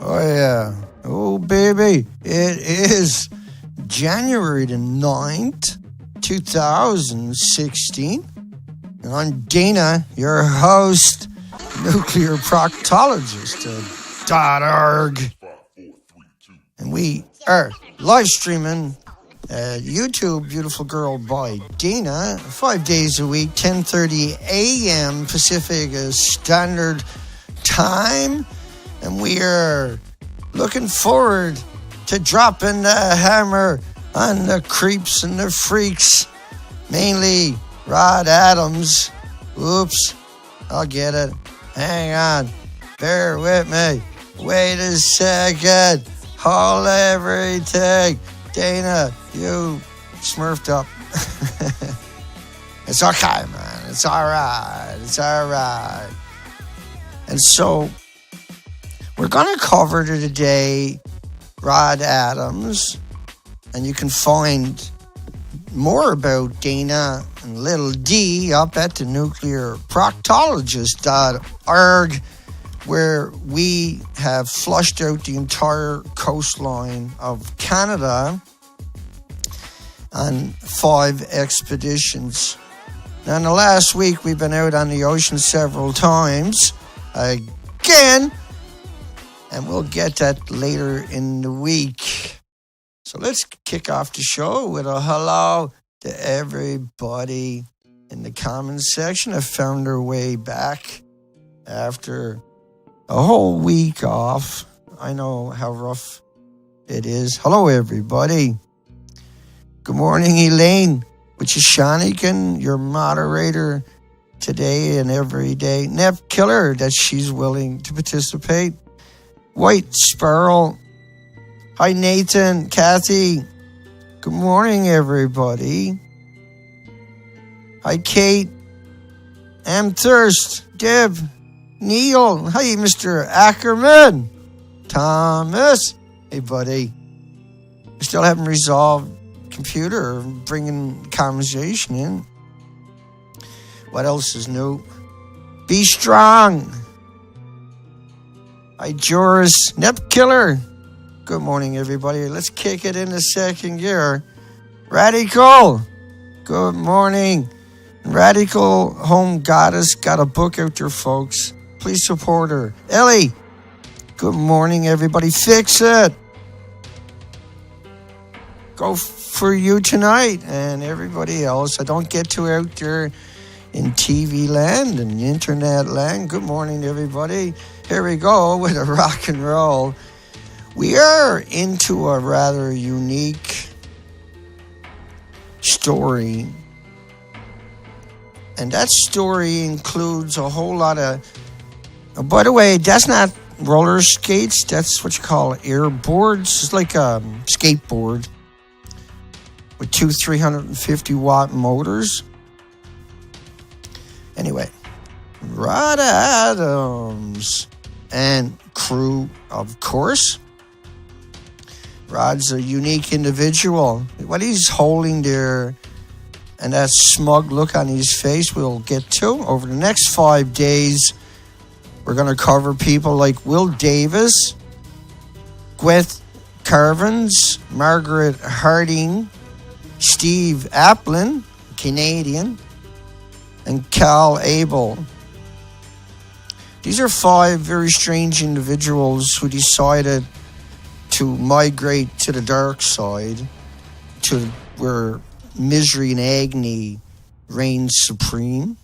Oh, yeah. Oh, baby. It is January the 9th, 2016. And I'm Dana, your host, nuclear proctologist.org. And we are live streaming YouTube, Beautiful Girl by Dana, 5 days a week, 10:30 a.m. Pacific Standard Time. And we are looking forward to dropping the hammer on the creeps and the freaks, mainly Rod Adams. Oops, I'll get it. Hang on, bear with me. Wait a second. Hold everything. Dana, you smurfed up. It's okay, man. It's all right. It's all right. And so we're going to cover today Rod Adams, and you can find more about Dana and Little D up at the nuclearproctologist.org, where we have flushed out the entire coastline of Canada on 5 expeditions. Now, in the last week, we've been out on the ocean several times again, and we'll get that later in the week. So let's kick off the show with a hello to everybody in the comments section that found their way back after a whole week off. I know how rough it is. Hello, everybody. Good morning, Elaine, which is Shanigan, your moderator today and every day. Nep Killer, that she's willing to participate. White Sparrow. Hi, Nathan, Kathy. Good morning, everybody. Hi, Kate. Thirst. Deb. Neil. Hi, Mr. Ackerman. Thomas. Hey, buddy. I still haven't resolved computer bringing conversation in. What else is new? Be strong. Hi, Joris. Nep Killer. Good morning, everybody. Let's kick it into second gear. Radical. Good morning. Radical Home Goddess got a book out there, folks. Please support her. Ellie. Good morning, everybody. Fix it. Go for you tonight and everybody else. I don't get to out there in TV land and internet land. Good morning, everybody. Here we go with a rock and roll. We are into a rather unique story. And that story includes a whole lot of... by the way, that's not roller skates. That's what you call air boards. It's like a skateboard with 2 350-watt motors. Anyway, Rod Adams and crew, of course. Rod's a unique individual. What he's holding there and that smug look on his face we'll get to. Over the next 5 days, we're going to cover people like Will Davis, Gwyneth Carvins, Margaret Harding, Steve Applin, Canadian, and Cal Abel. These are 5 very strange individuals who decided to migrate to the dark side, to where misery and agony reigns supreme.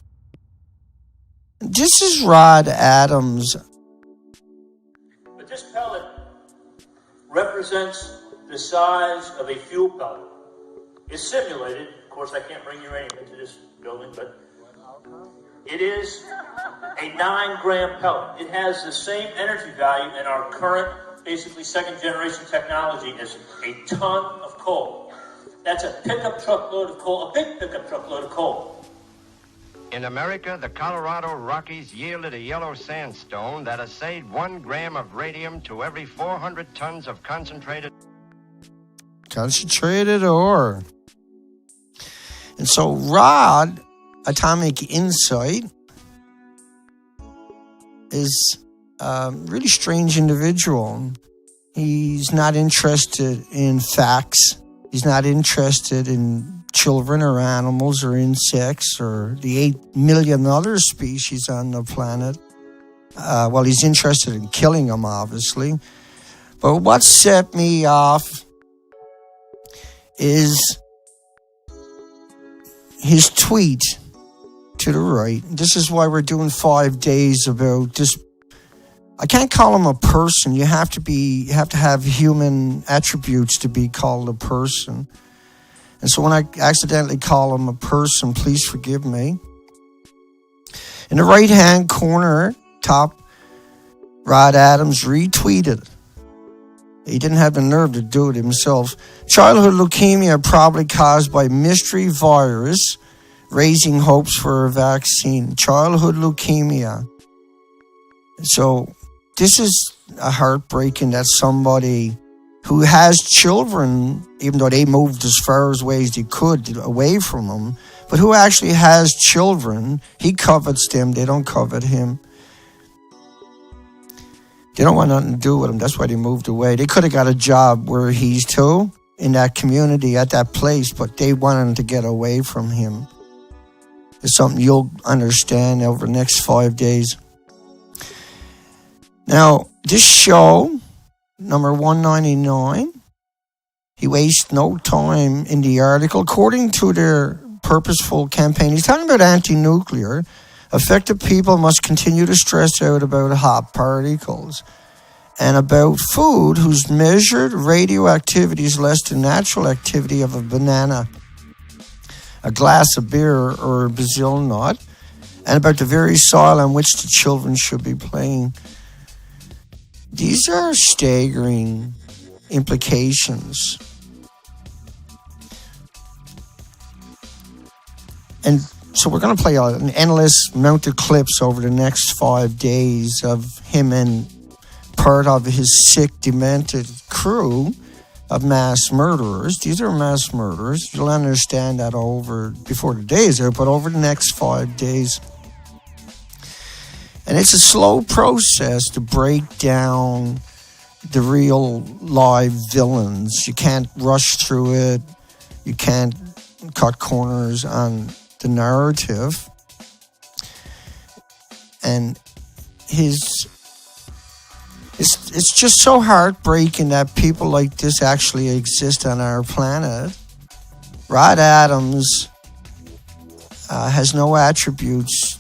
This is Rod Adams. But this pellet represents the size of a fuel pellet. It's simulated. Of course, I can't bring uranium into this building, but it is a 9-gram pellet. It has the same energy value in our current, basically second-generation technology as a ton of coal. That's a pickup truckload of coal, a big pickup truckload of coal. In America, the Colorado Rockies yielded a yellow sandstone that assayed 1 gram of radium to every 400 tons of concentrated ore. And so Rod, Atomic Insight, is really strange individual. He's not interested in facts. He's not interested in children or animals or insects or the 8 million other species on the planet. Well, he's interested in killing them, obviously. But what set me off is his tweet to the right. This is why we're doing 5 days about this. I can't call him a person. You have to have human attributes to be called a person. And so when I accidentally call him a person, please forgive me. In the right-hand corner, top, Rod Adams retweeted. He didn't have the nerve to do it himself. Childhood leukemia probably caused by mystery virus, raising hopes for a vaccine. Childhood leukemia. So this is a heartbreaking that somebody who has children, even though they moved as far away as they could away from him, but who actually has children, he covets them, they don't covet him. They don't want nothing to do with him. That's why they moved away. They could have got a job where he's too, in that community, at that place, but they wanted to get away from him. It's something you'll understand over the next 5 days. Now, this show, number 199, he wastes no time in the article. According to their purposeful campaign, he's talking about anti-nuclear. Affected people must continue to stress out about hot particles and about food whose measured radioactivity is less than natural activity of a banana, a glass of beer, or a Brazil nut, and about the very soil on which the children should be playing. These are staggering implications. And so we're going to play an endless amount of clips over the next 5 days of him and part of his sick, demented crew of mass murderers. These are mass murderers. You'll understand that before the day is out, but over the next 5 days. And it's a slow process to break down the real live villains. You can't rush through it. You can't cut corners on the narrative. And it's just so heartbreaking that people like this actually exist on our planet. Rod Adams has no attributes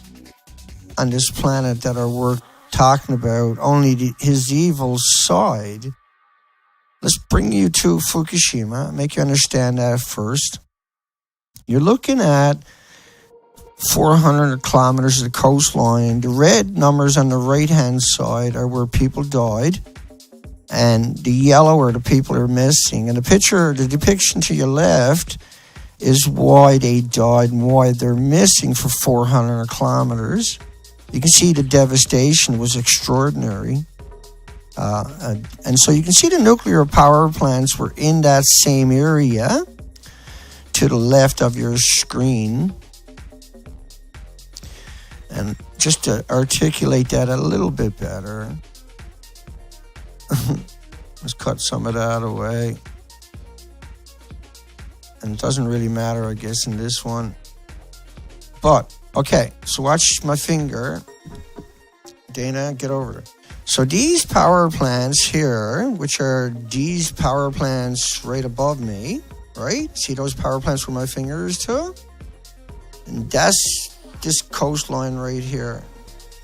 on this planet that are worth talking about, only his evil side. Let's bring you to Fukushima, make you understand that first. You're looking at 400 kilometers of the coastline. The red numbers on the right-hand side are where people died, and the yellow are the people who are missing. And the depiction to your left is why they died and why they're missing for 400 kilometers. You can see the devastation was extraordinary. And so you can see the nuclear power plants were in that same area to the left of your screen. And just to articulate that a little bit better, let's cut some of that away. And it doesn't really matter, I guess, in this one. But, okay, so watch my finger. Dana, get over there. So these power plants here, which are these power plants right above me, right? See those power plants where my finger is to? And that's this coastline right here,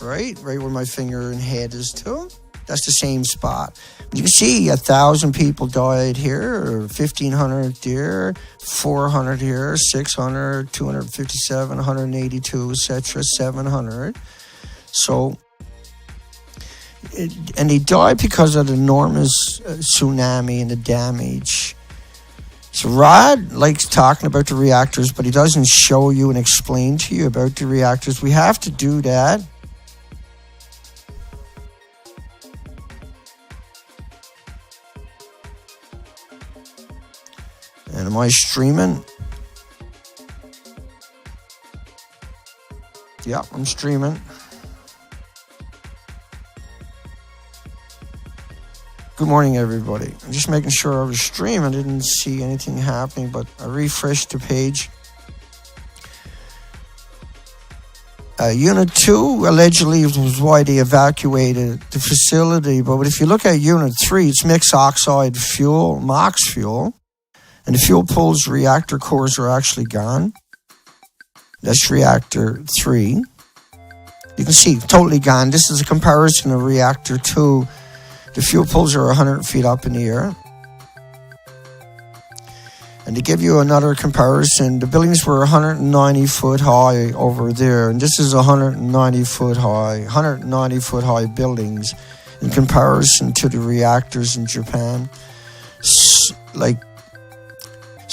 right? Right where my finger and head is to. That's the same spot. You can see 1,000 people died here, or 1,500 there, 400 here, 600, 257, 182, etc., 700. So, and they died because of the enormous tsunami and the damage. So Rod likes talking about the reactors, but he doesn't show you and explain to you about the reactors. We have to do that. And am I streaming? Yeah, I'm streaming. Good morning, everybody. I'm just making sure I was streaming. I didn't see anything happening, but I refreshed the page. Unit 2 allegedly was why they evacuated the facility. But if you look at Unit 3, it's mixed oxide fuel, MOX fuel. And the fuel pools, reactor cores are actually gone. That's reactor 3. You can see, totally gone. This is a comparison of reactor 2. The fuel pools are 100 feet up in the air. And to give you another comparison, the buildings were 190 foot high over there. And this is 190 foot high buildings in comparison to the reactors in Japan. So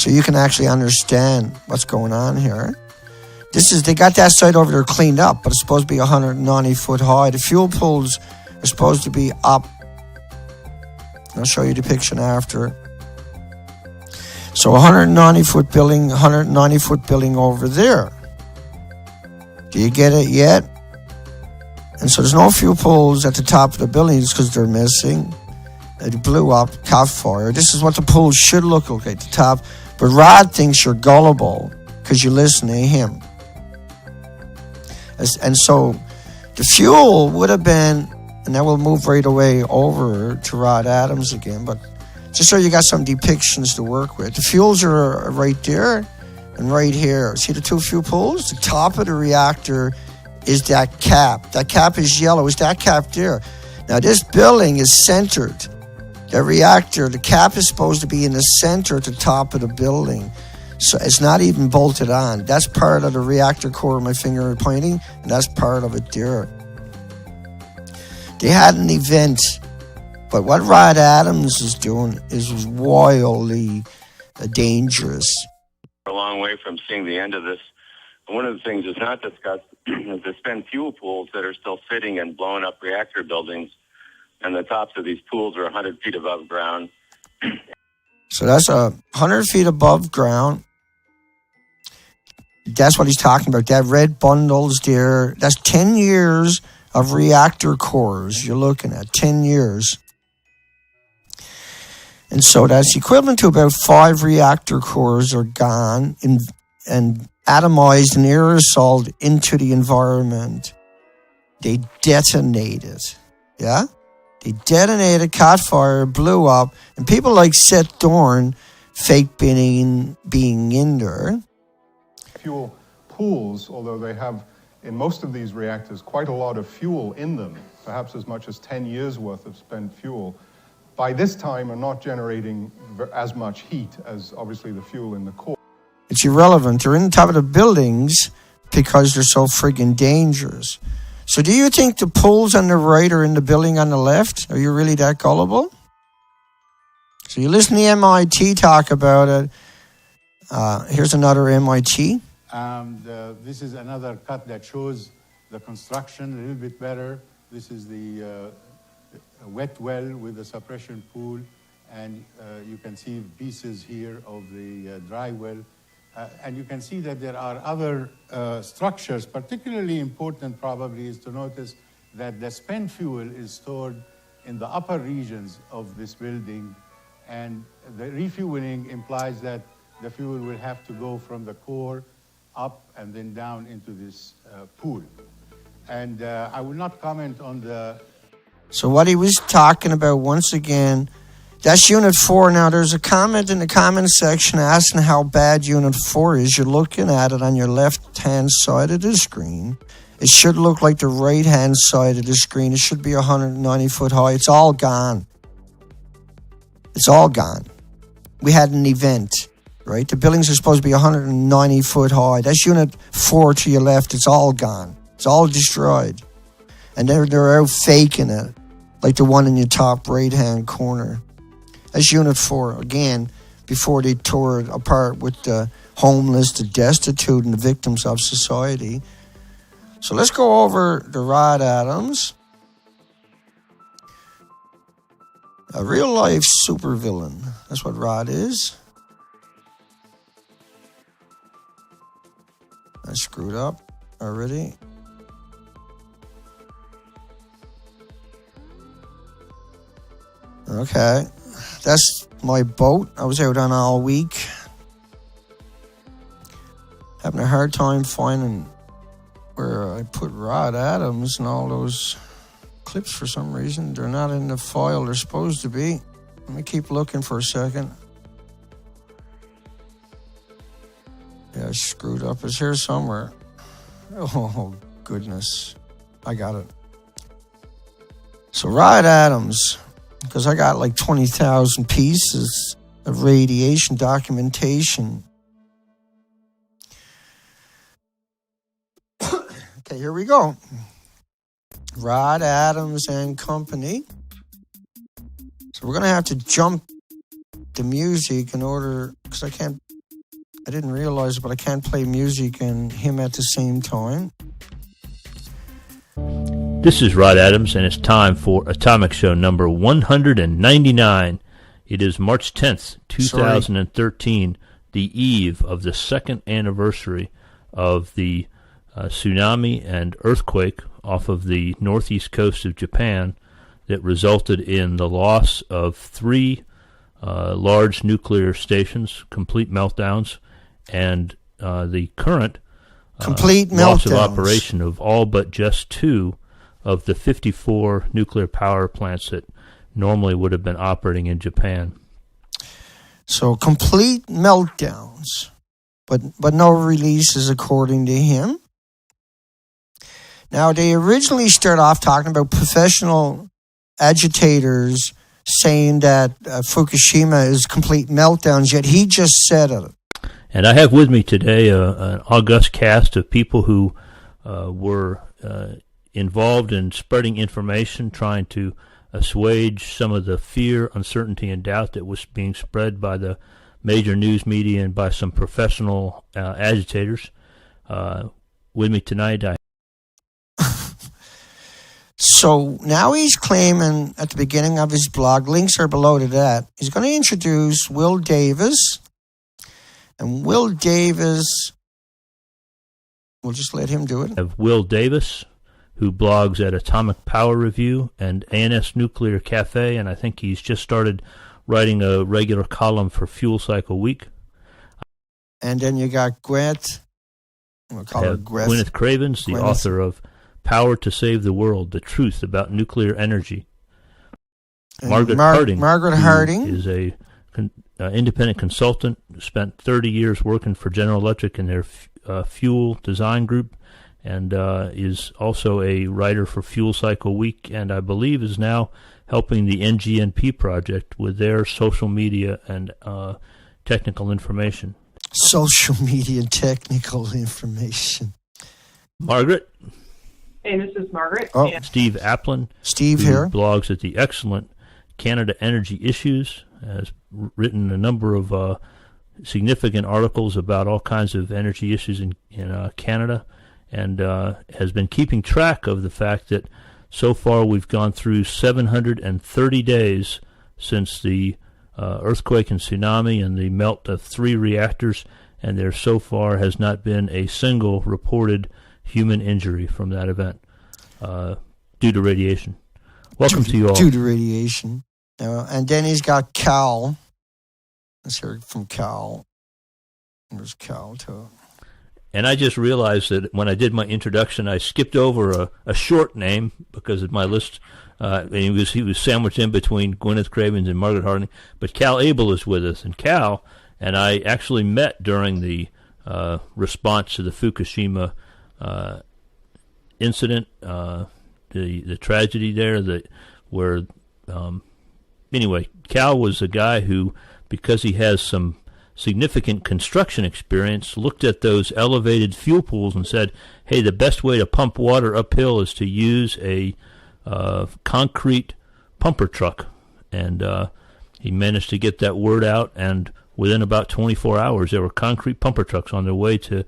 you can actually understand what's going on here. They got that site over there cleaned up, but it's supposed to be 190 foot high. The fuel pools are supposed to be up. I'll show you the depiction after. So 190 foot building over there. Do you get it yet? And so there's no fuel pools at the top of the buildings because they're missing. It blew up, caught fire. This is what the pools should look like at the top. But Rod thinks you're gullible because you listen to him. And so the fuel would have been, and then we'll move right away over to Rod Adams again, but just so you got some depictions to work with. The fuels are right there and right here. See the two fuel pools? The top of the reactor is that cap. That cap is yellow. Is that cap there? Now this building is centered. The reactor, the cap is supposed to be in the center at the top of the building. So it's not even bolted on. That's part of the reactor core, my finger pointing, and that's part of it there. They had an event, but what Rod Adams is doing is wildly dangerous. We're a long way from seeing the end of this. One of the things that's not discussed is the spent fuel pools that are still sitting and blowing up reactor buildings, and the tops of these pools are 100 feet above ground. So that's 100 feet above ground. That's what he's talking about. That red bundles there, that's 10 years of reactor cores you're looking at, 10 years. And so that's equivalent to about 5 reactor cores are gone and atomized and aerosoled into the environment. They detonated, yeah? They detonated, caught fire, blew up, and people like Seth Dorn fake being in there. Fuel pools, although they have, in most of these reactors, quite a lot of fuel in them, perhaps as much as 10 years worth of spent fuel, by this time are not generating as much heat as obviously the fuel in the core. It's irrelevant. They're in the top of the buildings because they're so friggin' dangerous. So do you think the pools on the right are in the building on the left? Are you really that gullible? So you listen to MIT talk about it. Here's another MIT. This is another cut that shows the construction a little bit better. This is the wet well with the suppression pool, and you can see pieces here of the dry well. And you can see that there are other structures. Particularly important probably is to notice that the spent fuel is stored in the upper regions of this building, and the refueling implies that the fuel will have to go from the core up and then down into this pool. And I will not comment on the... So what he was talking about, once again, that's Unit 4. Now, there's a comment in the comment section asking how bad Unit 4 is. You're looking at it on your left-hand side of the screen. It should look like the right-hand side of the screen. It should be 190 foot high. It's all gone. It's all gone. We had an event, right? The buildings are supposed to be 190 foot high. That's Unit 4 to your left. It's all gone. It's all destroyed. And they're out faking it, like the one in your top right-hand corner. That's Unit 4, again, before they tore it apart with the homeless, the destitute, and the victims of society. So let's go over to Rod Adams. A real-life supervillain. That's what Rod is. I screwed up already. Okay. That's my boat. I was out on all week. Having a hard time finding where I put Rod Adams and all those clips for some reason. They're not in the file they're supposed to be. Let me keep looking for a second. Yeah, I screwed up. It's here somewhere. Oh, goodness. I got it. So Rod Adams, because I got like 20,000 pieces of radiation documentation. Okay, here we go. Rod Adams and Company. So we're going to have to jump the music in order, because I didn't realize it, but I can't play music and him at the same time. This is Rod Adams, and it's time for Atomic Show number 199. It is March 10th, 2013, the eve of the second anniversary of the tsunami and earthquake off of the northeast coast of Japan that resulted in the loss of 3 large nuclear stations, complete meltdowns, and the current complete loss meltdowns of operation of all but just 2 of the 54 nuclear power plants that normally would have been operating in Japan. So complete meltdowns, but no releases according to him. Now, they originally started off talking about professional agitators saying that Fukushima is complete meltdowns, yet he just said it. And I have with me today an august cast of people who were involved in spreading information, trying to assuage some of the fear, uncertainty, and doubt that was being spread by the major news media and by some professional agitators. With me tonight, So now he's claiming at the beginning of his blog, links are below to that, he's going to introduce Will Davis. And Will Davis, we'll just let him do it. Have Will Davis, who blogs at Atomic Power Review and ANS Nuclear Cafe, and I think he's just started writing a regular column for Fuel Cycle Week. And then you got Gwyneth. We'll call her Gwyneth Cravens, the author of Power to Save the World, The Truth About Nuclear Energy. And Margaret Harding is a independent consultant, spent 30 years working for General Electric in their fuel design group, and is also a writer for Fuel Cycle Week, and I believe is now helping the NGNP project with their social media and technical information. Social media and technical information. Margaret? Hey, this is Margaret. Oh, yeah. Steve Applin. Steve who here. Blogs at the excellent Canada Energy Issues, has written a number of significant articles about all kinds of energy issues in Canada, and has been keeping track of the fact that so far we've gone through 730 days since the earthquake and tsunami and the melt of 3 reactors, and there so far has not been a single reported human injury from that event due to radiation. Welcome to you all. Due to radiation. And then he's got Cal. Let's hear it from Cal. There's Cal, too. And I just realized that when I did my introduction, I skipped over a short name because of my list. And he was sandwiched in between Gwyneth Cravens and Margaret Harding. But Cal Abel is with us. And Cal and I actually met during the response to the Fukushima incident, the tragedy there, anyway, Cal was a guy who, because he has some significant construction experience, looked at those elevated fuel pools and said, hey, the best way to pump water uphill is to use a concrete pumper truck. And he managed to get that word out, and within about 24 hours, there were concrete pumper trucks on their way to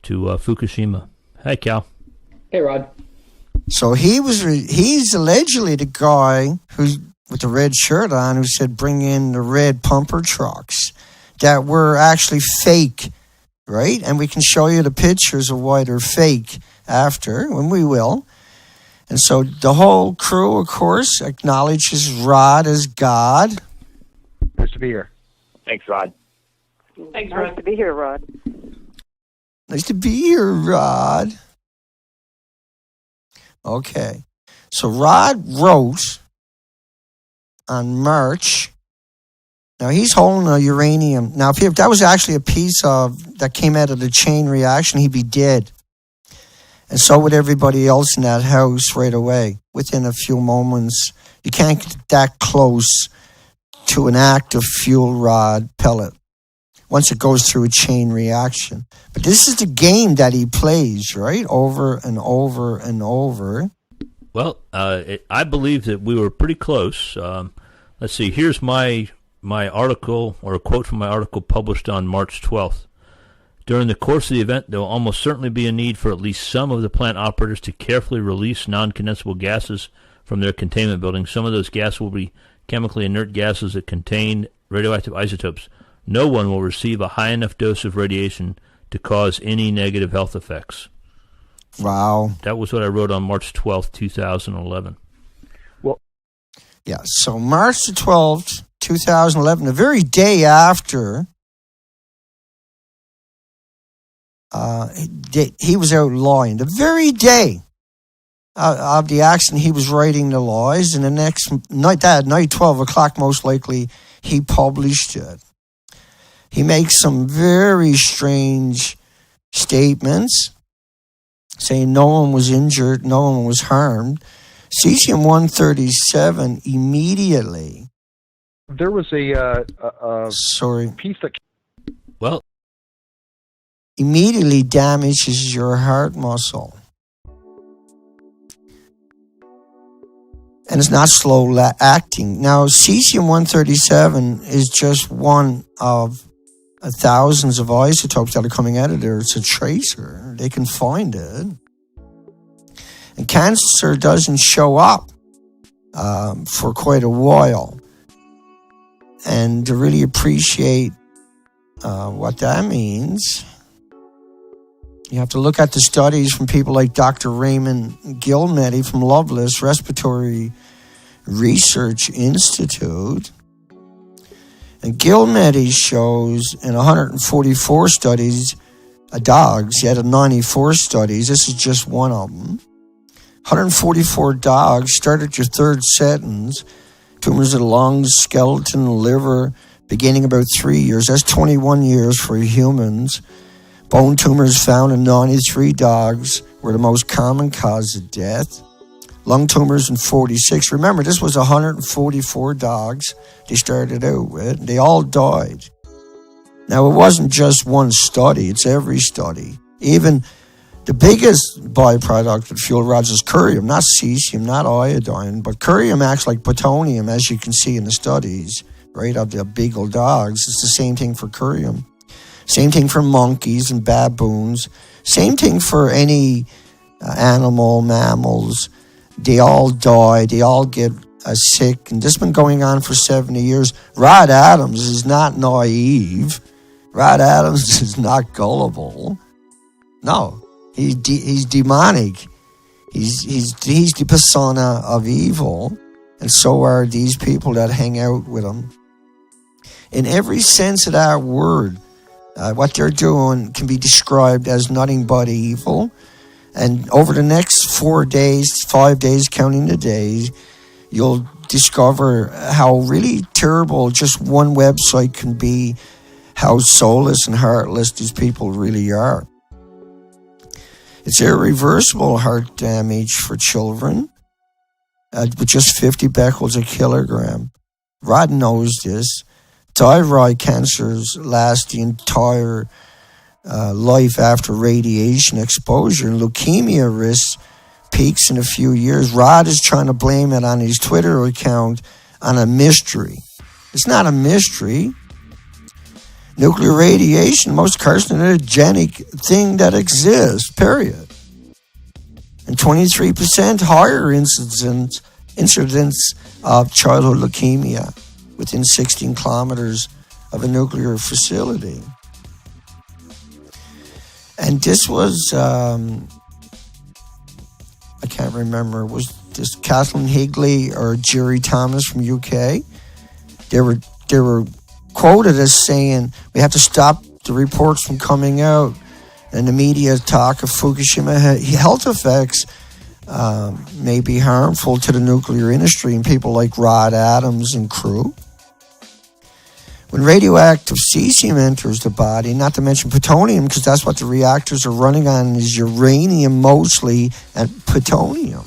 Fukushima. Hi, Cal. Hey, Rod. So he's allegedly the guy who's with the red shirt on who said bring in the red pumper trucks that were actually fake, right? And we can show you the pictures of why they're fake after, when we will. And so the whole crew, of course, acknowledges Rod as God. Nice to be here. Thanks, Rod. Thanks, Nice Rod. to be here, Rod. Nice to be here, Rod. Okay. So Rod wrote on March. Now he's holding a uranium. Now, if that was actually a piece of that came out of the chain reaction, he'd be dead. And so would everybody else in that house right away, within a few moments. You can't get that close to an active fuel rod pellet once it goes through a chain reaction. But this is the game that he plays, right? Over and over and over. Well, I believe that we were pretty close. Let's see. Here's my article, or a quote from my article published on March 12th. During the course of the event, there will almost certainly be a need for at least some of the plant operators to carefully release non-condensable gases from their containment buildings. Some of those gases will be chemically inert gases that contain radioactive isotopes. No one will receive a high enough dose of radiation to cause any negative health effects. Wow. That was what I wrote on March 12th, 2011. Yeah, so March the 12th, 2011, the very day after he was out lying, the very day of the accident, he was writing the lies, and the next night, that night, 12 o'clock, most likely, he published it. He makes some very strange statements, saying no one was injured, no one was harmed. Cesium-137 immediately. There was a piece that... Well, immediately damages your heart muscle. And it's not slow acting. Now, cesium-137 is just one of thousands of isotopes that are coming out of there. It's a tracer. They can find it. And cancer doesn't show up for quite a while. And to really appreciate what that means, you have to look at the studies from people like Dr. Raymond Gilmedi from Loveless Respiratory Research Institute. And Gilmedi shows in 144 studies of dogs, he had 94 studies, this is just one of them. 144 dogs, start at your third sentence, tumors of the lungs, skeleton, liver, beginning about 3 years. That's 21 years for humans. Bone tumors found in 93 dogs were the most common cause of death. Lung tumors in 46. Remember, this was 144 dogs they started out with. They all died. Now, it wasn't just one study. It's every study. Even the biggest byproduct of fuel rods is curium, not cesium, not iodine, but curium acts like plutonium, as you can see in the studies, right, of the beagle dogs. It's the same thing for curium. Same thing for monkeys and baboons. Same thing for any animal, mammals. They all die. They all get sick. And this has been going on for 70 years. Rod Adams is not naive. Rod Adams is not gullible. No. He's demonic. He's the persona of evil, and so are these people that hang out with him. In every sense of that word, what they're doing can be described as nothing but evil. And over the next 4 days, 5 days, counting the days, you'll discover how really terrible just one website can be, how soulless and heartless these people really are. It's irreversible heart damage for children with just 50 becquerels a kilogram. Rod knows this. Thyroid cancers last the entire life after radiation exposure. And leukemia risks peaks in a few years. Rod is trying to blame it on his Twitter account on a mystery. It's not a mystery. Nuclear radiation, most carcinogenic thing that exists, period. And 23% higher incidence of childhood leukemia within 16 kilometers of a nuclear facility. And this was a can't remember, was this Kathleen Higley or Jerry Thomas from UK. They were quoted as saying, we have to stop the reports from coming out and the media talk of Fukushima health effects may be harmful to the nuclear industry and people like Rod Adams and crew. When radioactive cesium enters the body, not to mention plutonium, because that's what the reactors are running on, is uranium mostly and plutonium.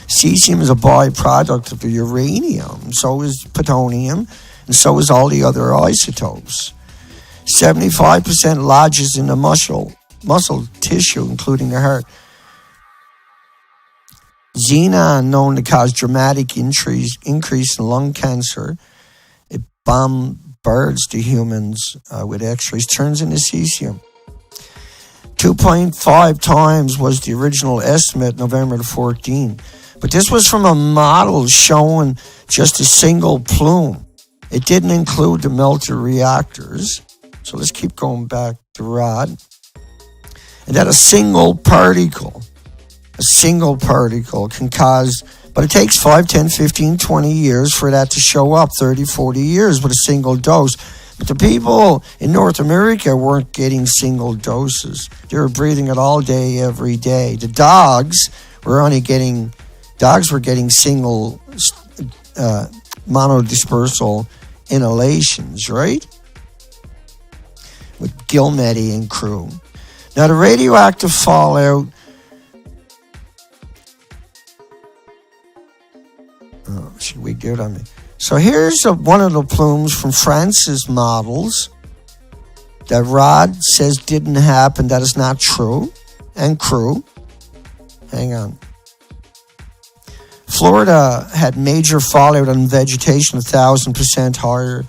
Cesium is a byproduct of the uranium, so is plutonium, and so is all the other isotopes. 75% lodges in the muscle tissue, including the heart. Xenon, known to cause dramatic increase in lung cancer, it bombards the humans with X-rays, turns into cesium. 2.5 times was the original estimate, November the 14th. But this was from a model showing just a single plume. It didn't include the melter reactors. So let's keep going back to Rod. And that a single particle can cause, but it takes 5, 10, 15, 20 years for that to show up, 30, 40 years with a single dose. But the people in North America weren't getting single doses. They were breathing it all day, every day. The dogs were getting single monodispersal inhalations, right? With Gilmedi and crew. Now the radioactive fallout, she wigged out on me. So here's one of the plumes from France's models that Rod says didn't happen. That is not true. And crew, hang on. Florida had major fallout on vegetation, 1,000% higher.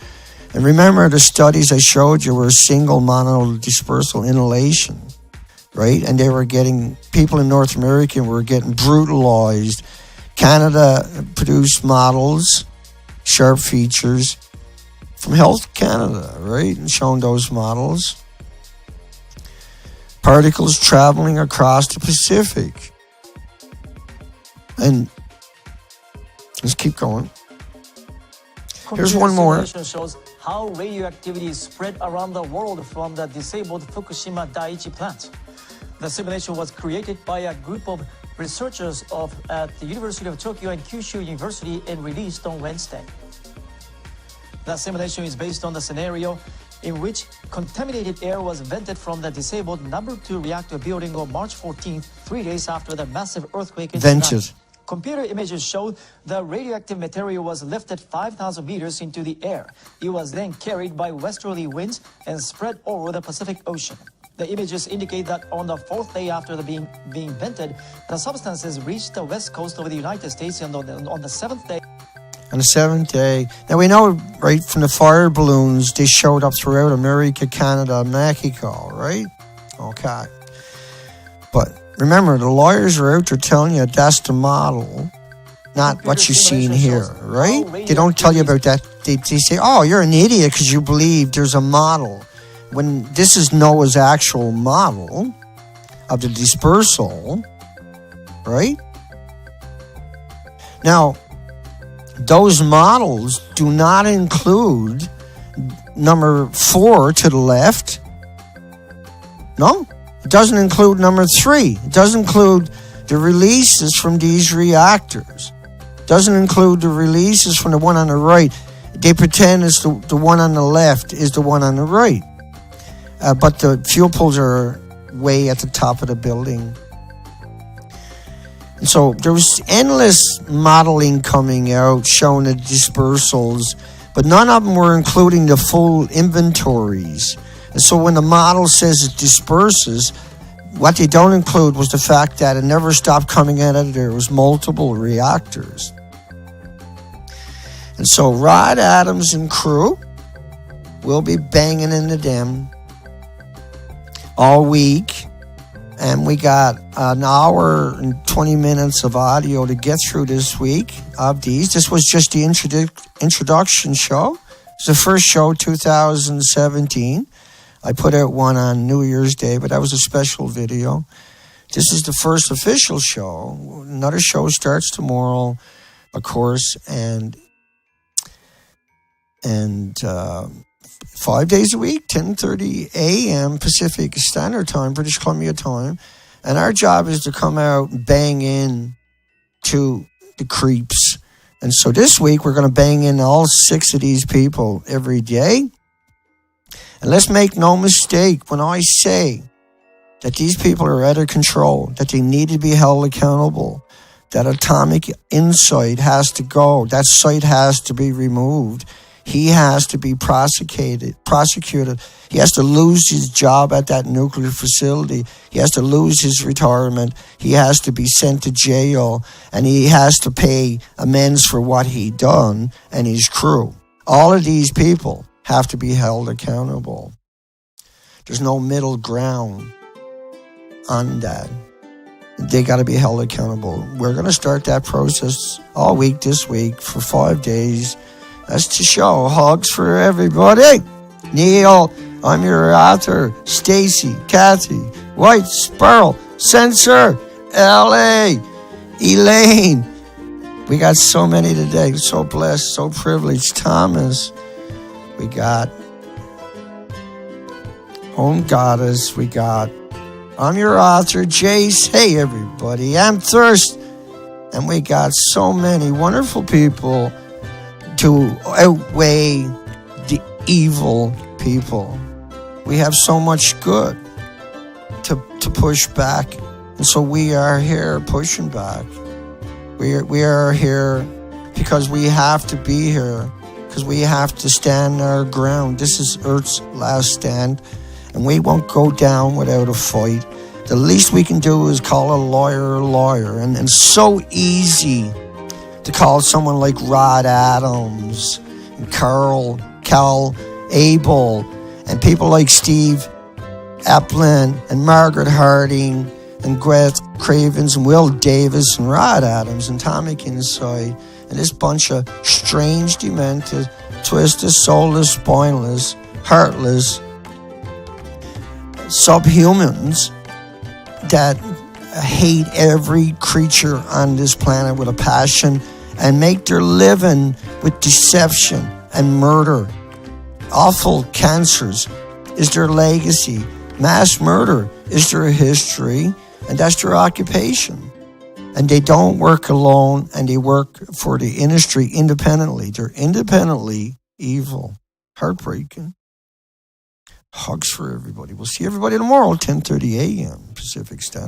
And remember the studies I showed you were a single monodispersal inhalation, right? And they were getting, people in North America were getting brutalized. Canada produced models, sharp features from Health Canada, right? And shown those models. Particles traveling across the Pacific. And let's keep going. Here's one more. Shows how radioactivity is spread around the world from the disabled Fukushima Daiichi plant. The simulation was created by a group of researchers at the University of Tokyo and Kyushu University and released on Wednesday. The simulation is based on the scenario in which contaminated air was vented from the disabled number 2 reactor building on March 14th, 3 days after the massive earthquake in vented. Computer images showed the radioactive material was lifted 5,000 meters into the air. It was then carried by westerly winds and spread over the Pacific Ocean. The images indicate that on the 4th day after being vented, the substances reached the west coast of the United States, and on the 7th day. On the 7th day. Now we know, right, from the fire balloons, they showed up throughout America, Canada, Mexico, right? Okay. But remember, the lawyers are out there telling you that's the model, not what you've seen here, right? They don't tell you about that. They say, oh, you're an idiot because you believe there's a model. When this is NOAA's actual model of the dispersal, right? Now, those models do not include number 4 to the left. No, it doesn't include number 3. It doesn't include the releases from these reactors. It doesn't include the releases from the one on the right. They pretend it's the one on the left is the one on the right. But the fuel pools are way at the top of the building. And so there was endless modeling coming out showing the dispersals, but none of them were including the full inventories. And so when the model says it disperses, what they don't include was the fact that it never stopped coming out of there. It was multiple reactors. And so Rod Adams and crew will be banging into them all week. And we got an hour and 20 minutes of audio to get through this week of these. This was just the introduction show. It's the first show, 2017. I put out one on New Year's Day, but that was a special video. This is the first official show. Another show starts tomorrow, of course, and 5 days a week, 10:30 a.m. Pacific Standard Time, British Columbia time. And our job is to come out and bang in to the creeps. And so this week, we're going to bang in all 6 of these people every day. And let's make no mistake when I say that these people are out of control, that they need to be held accountable, that Atomic Insight has to go, that site has to be removed. He has to be prosecuted. He has to lose his job at that nuclear facility. He has to lose his retirement. He has to be sent to jail, and he has to pay amends for what he done and his crew. All of these people have to be held accountable. There's no middle ground on that. They got to be held accountable. We're going to start that process all week this week for 5 days. That's the show. Hugs for everybody. Neil, I'm your author. Stacy, Kathy, White, Sparrow, Censor, L.A., Elaine. We got so many today. So blessed, so privileged. Thomas. We got Home Goddess. We got I'm your author, Jace. Hey, everybody. I'm Thirst. And we got so many wonderful people to outweigh the evil people. We have so much good to push back. And so we are here pushing back. We are here because we have to be here, because we have to stand our ground. This is Earth's last stand, and we won't go down without a fight. The least we can do is call a lawyer. And it's so easy to call someone like Rod Adams and Cal Abel and people like Steve Eplin and Margaret Harding and Greth Cravens and Will Davis and Rod Adams and Atomic Insight and this bunch of strange, demented, twisted, soulless, spineless, heartless subhumans that hate every creature on this planet with a passion and make their living with deception and murder. Awful cancers is their legacy. Mass murder is their history, and that's their occupation. And they don't work alone, and they work for the industry independently. They're independently evil. Heartbreaking. Hugs for everybody. We'll see everybody tomorrow, 10:30 a.m. Pacific Standard.